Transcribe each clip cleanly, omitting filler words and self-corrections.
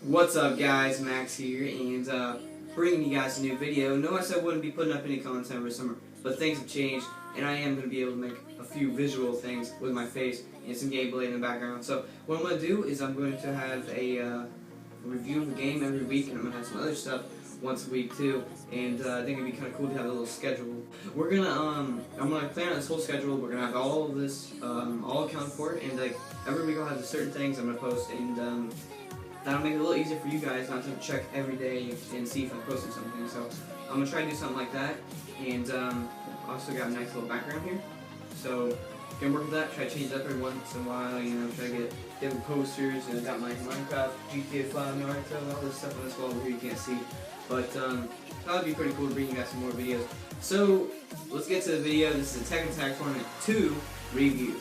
What's up guys, Max here, and bringing you guys a new video. No, I said I wouldn't be putting up any content over summer, but things have changed, and I am going to be able to make a few visual things with my face and some gameplay in the background. So what I'm going to do is I'm going to have a review of the game every week, and I'm going to have some other stuff once a week too, and I think it'd be kind of cool to have a little schedule. I'm gonna plan out this whole schedule. We're gonna have all of this all accounted for, and like every week I'll have certain things I'm gonna post, and that'll make it a little easier for you guys not to check every day and see if I'm posting something. So I'm gonna try to do something like that, and also got a nice little background here. So gonna work with that. Try to change it up every once in a while. You know, try to get different posters, and I got my Minecraft, GTA 5, Naruto, all this stuff on this wall over here you can't see. But that would be pretty cool to bring you guys some more videos. So let's get to the video. This is a Tekken Tag Tournament 2 review.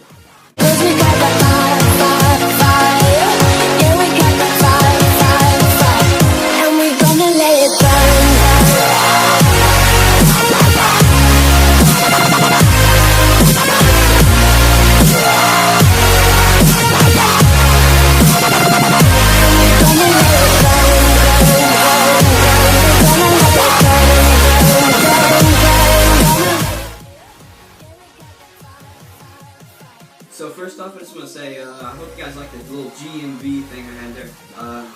So first off, I just want to say, I hope you guys like the little GMV thing I had there.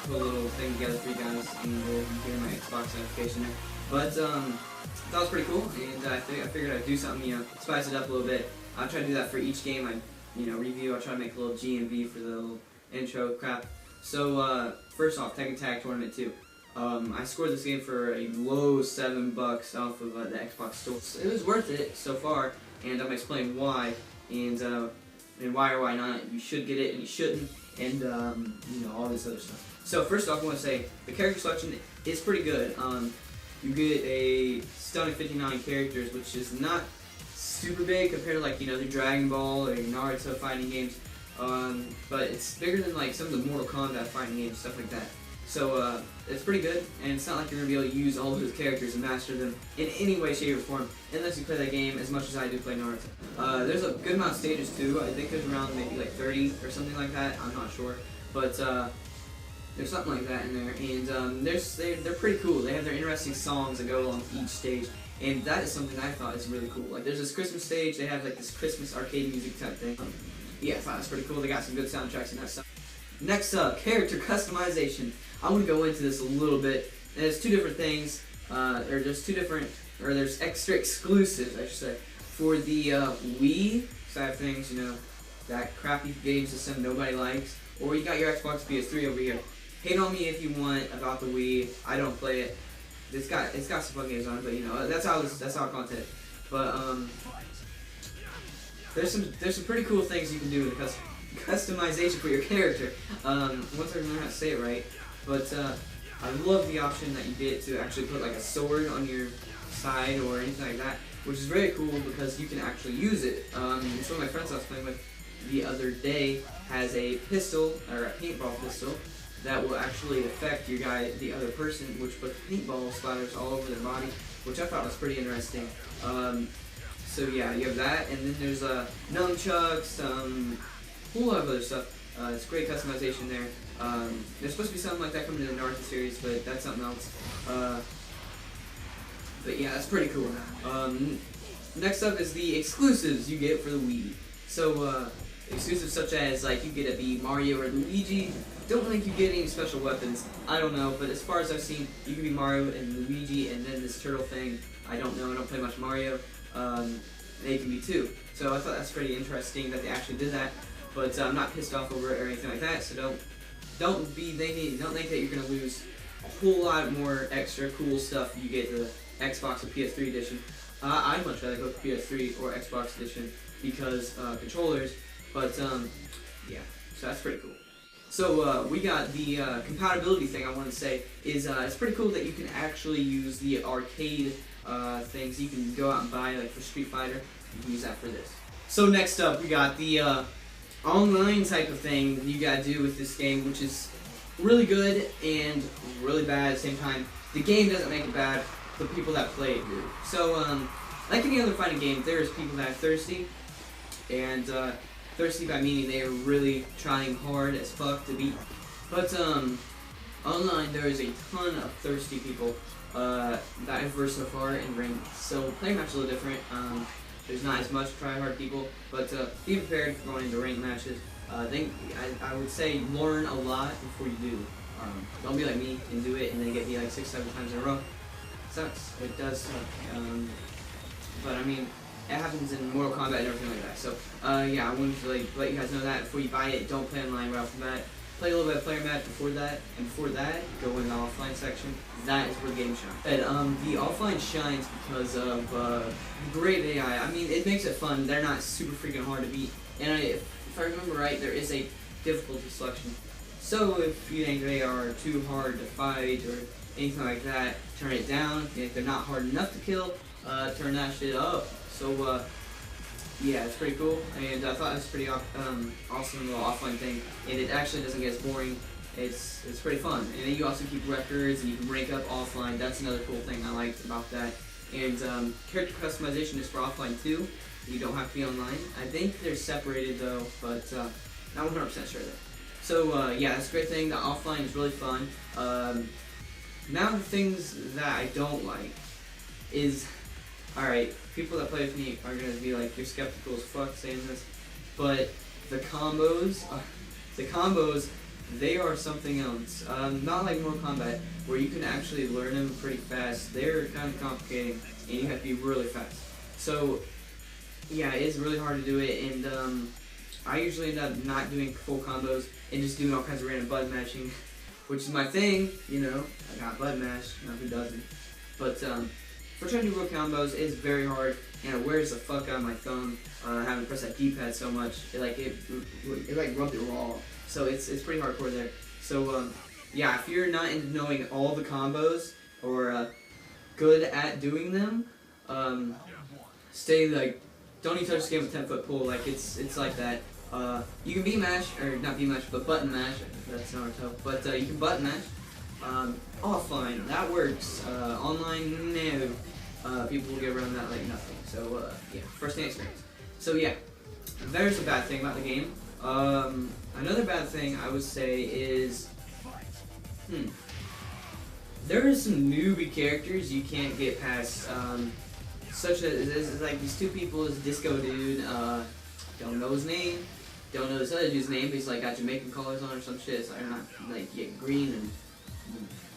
Put a little thing together for you guys, and you can hear my Xbox notification there. But that was pretty cool, and I figured I'd do something, you know, spice it up a little bit. I'll try to do that for each game I, review. I'll try to make a little GMV for the little intro crap. So first off, Tekken Tag Tournament 2. I scored this game for a low $7 off of the Xbox store. So it was worth it so far, and I'm gonna explain why, and why or why not you should get it and you shouldn't, and all this other stuff. So first off, I want to say the character selection is pretty good. You get a stunning 59 characters, which is not super big compared to like the Dragon Ball or Naruto fighting games, but it's bigger than like some of the Mortal Kombat fighting games, stuff like that. So it's pretty good, and it's not like you're going to be able to use all of those characters and master them in any way, shape, or form, unless you play that game as much as I do play Naruto. There's a good amount of stages too. I think there's around maybe like 30 or something like that. I'm not sure, but there's something like that in there, and they're pretty cool. They have their interesting songs that go along each stage, and that is something I thought is really cool. Like there's this Christmas stage. They have like this Christmas arcade music type thing. Yeah, I thought it was pretty cool. They got some good soundtracks and that stuff. Next up, character customization. I'm going to go into this a little bit. There's two different things, there's extra exclusives, I should say, for the Wii side of things, that crappy game system nobody likes, or you got your Xbox PS3 over here. Hate on me if you want about the Wii. I don't play it. It's got some fun games on it, but that's how content. But there's some pretty cool things you can do with the customization for your character. Once I remember how to say it right. But I love the option that you get to actually put like a sword on your side or anything like that, which is very cool because you can actually use it. It's one of my friends I was playing with the other day has a pistol, or a paintball pistol, that will actually affect the other person, which puts paintball splatters all over their body, which I thought was pretty interesting. So yeah, you have that, and then there's nunchucks, a whole lot of other stuff. It's great customization there. There's supposed to be something like that coming to the Naruto series, but that's something else. But yeah, that's pretty cool. Next up is the exclusives you get for the Wii. So exclusives such as like you get to be Mario or Luigi. Don't think you get any special weapons. I don't know, but as far as I've seen, you can be Mario and Luigi, and then this turtle thing. I don't know. I don't play much Mario. They can be too. So I thought that's pretty interesting that they actually did that. But I'm not pissed off over it or anything like that. So don't think that you're gonna lose a whole lot more extra cool stuff you get the Xbox or PS3 edition. I'd much rather go with PS3 or Xbox edition because controllers. But yeah, so that's pretty cool. So we got the compatibility thing. I want to say is it's pretty cool that you can actually use the arcade things you can go out and buy, like for Street Fighter. You can use that for this. So next up, we got the online type of thing you gotta do with this game, which is really good and really bad at the same time. The game doesn't make it bad, the people that play it do. So, like any other fighting game, there's people that are thirsty, and thirsty by meaning they are really trying hard as fuck to beat. But Online, there is a ton of thirsty people that I've versed so far in ranked. So playing match is a little different. There's not as much try-hard people, but be prepared for going into ranked matches. I would say learn a lot before you do. Don't be like me and do it and then get me like 6-7 times in a row. Sucks. It does suck. But I mean, it happens in Mortal Kombat and everything like that. So yeah, I wanted to let you guys know that before you buy it. Don't play online right off the bat. Play a little bit of player match before that, and before that, go in the offline section. That is where the game shines. And the offline shines because of great AI. I mean, it makes it fun. They're not super freaking hard to beat. And if I remember right, there is a difficulty selection. So if you think they are too hard to fight or anything like that, turn it down. If they're not hard enough to kill, turn that shit up. So yeah, it's pretty cool, and I thought it was pretty awesome little offline thing. And it actually doesn't get as boring. It's pretty fun, and then you also keep records and you can rank up offline. That's another cool thing I liked about that. And character customization is for offline too. You don't have to be online. I think they're separated though, but not 100% sure there. So yeah, that's a great thing. The offline is really fun. Now the things that I don't like is, alright, people that play with me are going to be like, you're skeptical as fuck saying this, but the combos, they are something else. Not like Mortal Kombat, where you can actually learn them pretty fast. They're kind of complicated, and you have to be really fast. So yeah, it's really hard to do it, and I usually end up not doing full combos and just doing all kinds of random button matching, which is my thing, you know. I got button mash, now who doesn't? But for trying to do real combos, it's very hard, and it wears the fuck out of my thumb. Having to press that D-pad so much, it rubbed it raw. So it's pretty hardcore there. So yeah, if you're not into knowing all the combos or good at doing them, stay like, don't even touch this game with 10-foot pull. Like it's like that. You can B-mash, or not B-mash, but button mash. That's not Naruto. But you can button mash. Offline, that works. Online, no. People will get around that like nothing. So yeah, first-hand experience. So yeah, there's a bad thing about the game. Another bad thing I would say is, there are some newbie characters you can't get past. Such as like these two people, this disco dude, don't know his name, don't know this other dude's name, but he's like got Jamaican colors on or some shit, so they're not like green and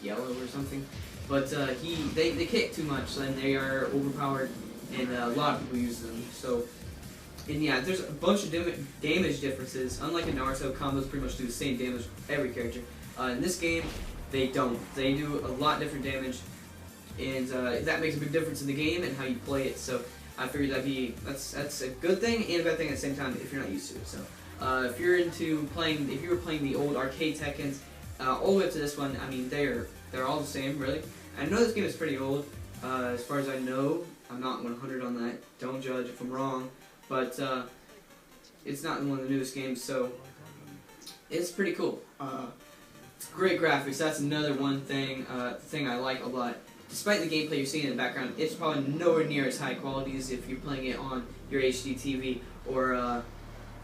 yellow or something. But they kick too much and they are overpowered, and a lot of people use them. So, and yeah, there's a bunch of damage differences. Unlike in Naruto, combos pretty much do the same damage for every character. In this game, they don't. They do a lot different damage. And that makes a big difference in the game and how you play it. So I figured that's a good thing and a bad thing at the same time if you're not used to it. So if you were playing the old arcade Tekkens, all the way up to this one, I mean they're all the same really. I know this game is pretty old. As far as I know, I'm not 100 on that. Don't judge if I'm wrong, but it's not one of the newest games, so it's pretty cool. It's great graphics. That's another thing I like a lot. Despite the gameplay you're seeing in the background, it's probably nowhere near as high quality as if you're playing it on your HD TV, or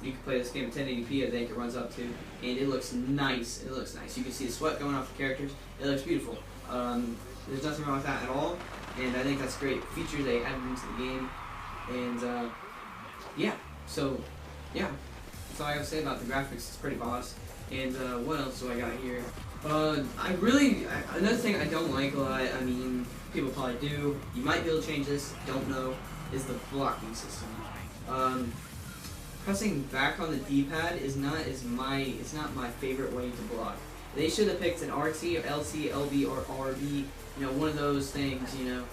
you can play this game at 1080p, I think it runs up to, and it looks nice. It looks nice. You can see the sweat going off the characters. It looks beautiful. There's nothing wrong with that at all, and I think that's a great feature they added into the game. And yeah, so yeah, that's all I gotta say about the graphics. It's pretty boss. And what else do I got here? Another thing I don't like a lot, I mean, people probably do, you might be able to change this, don't know, is the blocking system. Pressing back on the D-pad is not my favorite way to block. They should have picked an RT, or LT, LB, or RB, you know, one of those things, you know.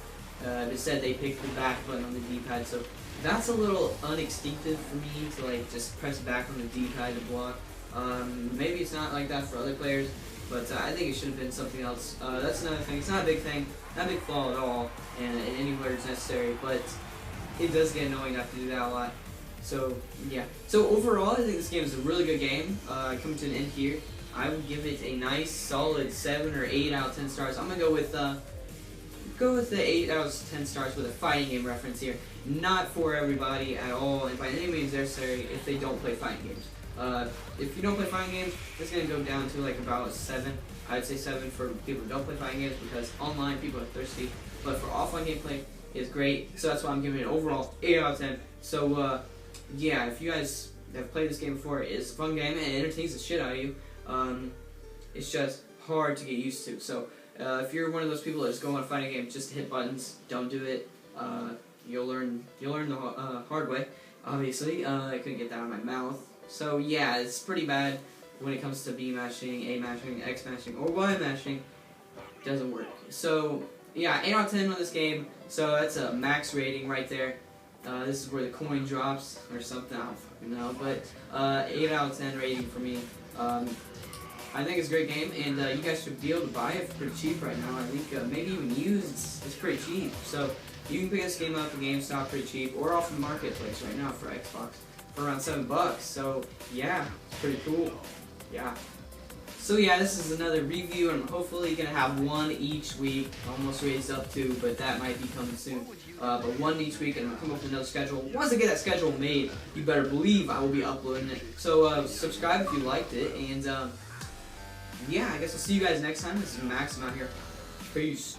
Instead they picked the back button on the D-pad, so that's a little uninstinctive for me to like just press back on the D-pad to block. Maybe it's not like that for other players, but I think it should have been something else. That's another thing. It's not a big thing, not a big flaw at all, and anywhere it's necessary, but it does get annoying to have to do that a lot. So, yeah. So overall, I think this game is a really good game. Coming to an end here, I would give it a nice, solid 7 or 8 out of 10 stars. I'm going to go with the 8 out of 10 stars with a fighting game reference here. Not for everybody at all, and by any means necessary if they don't play fighting games. If you don't play fighting games, it's going to go down to like about a 7. I'd say 7 for people who don't play fighting games because online people are thirsty. But for offline gameplay, it's great. So that's why I'm giving it an overall 8 out of 10. So yeah, if you guys have played this game before, it's a fun game and it entertains the shit out of you. It's just hard to get used to. So if you're one of those people that just go on a fighting game just to hit buttons, don't do it. You'll learn the hard way. Obviously, I couldn't get that out of my mouth. So yeah, it's pretty bad when it comes to B mashing, A mashing, X mashing, or Y mashing. Doesn't work. So yeah, 8 out of 10 on this game. So that's a max rating right there. This is where the coin drops or something. I don't fucking know, but 8 out of 10 rating for me. I think it's a great game, and you guys should be able to buy it for pretty cheap right now. I think maybe even used, it's pretty cheap. So you can pick this game up at GameStop pretty cheap, or off the marketplace right now for Xbox for around $7. So yeah, it's pretty cool. Yeah. So yeah, this is another review, and I'm hopefully gonna have one each week. Almost raised up to, but that might be coming soon. But one each week, and I'll come up with another schedule. Once I get that schedule made, you better believe I will be uploading it. So subscribe if you liked it, and yeah, I guess I'll see you guys next time. This is Max. I'm out here. Peace.